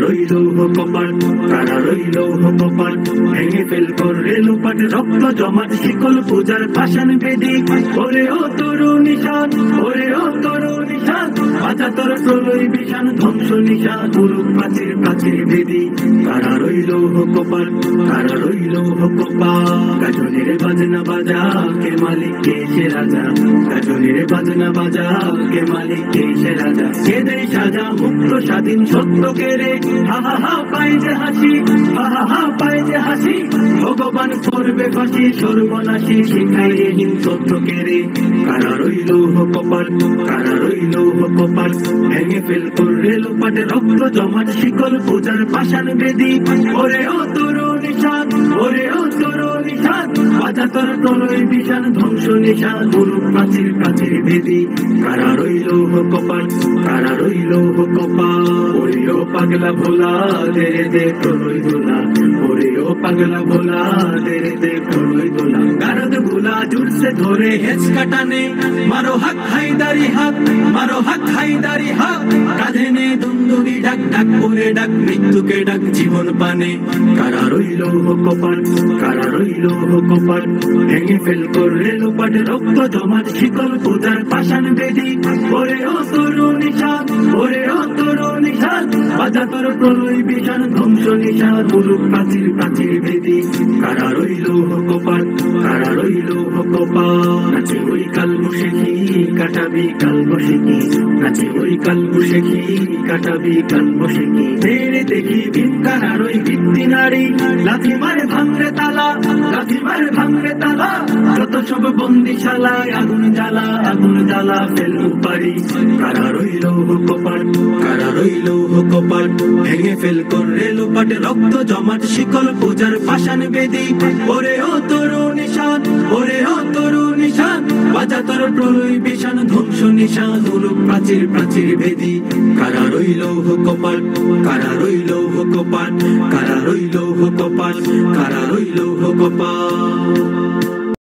রইল কপাল, কারা রইল কপাল, ভেঙে ফেল করে লোপাট রক্ত জমাট শিকল পূজার পাষাণ বেদি। ওরে ও তরু নিশান, ওরে ও তরু নিশান, বাজা তোর প্রলয় বিষাণ ধ্বংস নিশান গুরু প্রাচীর প্রাচীর বেদি। কারা রইল কপাল, কারা রইল কপাল, গাজনের বাজনা বাজা কে মালিক কে সে রাজা, গাজনের বাজনা বাজা কে মালিক কে সে রাজা। কে দেয় সাজা মুক্ত স্বাধীন সত্য কেড়ে, হা হা হা পায় যে হাসি, হা হা হা পায় যে হাসি। ভগবান করবে ফাঁসি সর্বনাশী শিখাই হীন সত্য কেড়ে। কারা রইল কপাল, কারা রইল কপাল, ভেঙে ফেল করে লোপাট রক্ত জমাট শিকল পূজার পাষাণ বেদি। ওরে ও তরু নিশান, ওরে ও তরু নিশান, বাজা তোর প্রলয় বিষাণ ধ্বংস নিশান গুরু প্রাচীর প্রাচীর বেদি। কারা রইল কপাল, কারা রইল কপাল, ওরে ও পাগলা ভোলা দে দে প্রলয় দোলা, ওরে ও পাগলা ভোলা দে দে প্রলয় দোলা। গারদ গুলা জুড়ছে ধরে হেঁচ কাটানে, মারো হাক হায়দারি হাক, মারো হাক হায়দারি হাক। কাঁধে নে দুন্দুরি ডাক, ডাক করে ডাক মৃত্যুকে ডাক জীবন পানে। কারা রইল কপাল, কারা রইল কপাল, ভেঙে ফেল করে লোপাট রক্ত জমাট শিকল পূজার পাষাণ বেদি। ওরে ও তরু নিশান, ওরে ও তরু নিশান, বাজা তোর প্রলয় বিষাণ ধ্বংস নিশান গুরু প্রাচীর প্রাচীর বেদি। কারা রইল কপাল, কারা রইল কপাল, নাচে ওই কাল বসে কি কাটাবি কাল বসে কি, নাচে ওই কাল বসে কি কাটাবি কাল বসে কি। তেরে দেখি ভিক্ষার আর ওই ভিত্তি নারী, লাথি মারে ভাঙরে তালা, লাথি মারে ভাঙরে তালা। যত সব বন্দিশালায় আগুন জ্বালা, আগুন জ্বালা ফেলু পারি। কারা রইল কপাল, কারা রইল কপাল, ভেঙে ফেল করে লোপাট রক্ত জমাট শিকল পূজার পাষাণ বেদি। ওরে ও তরু নিশান, ওরে ও তরু নিশান, বাজা তোর প্রলয় বিষাণ ধ্বংস নিশান গুরু প্রাচীর প্রাচীর বেদি। কারা রইল কপাল, কারা রইল কপাল, কারা রইল কপাল, কারা রইল কপাল।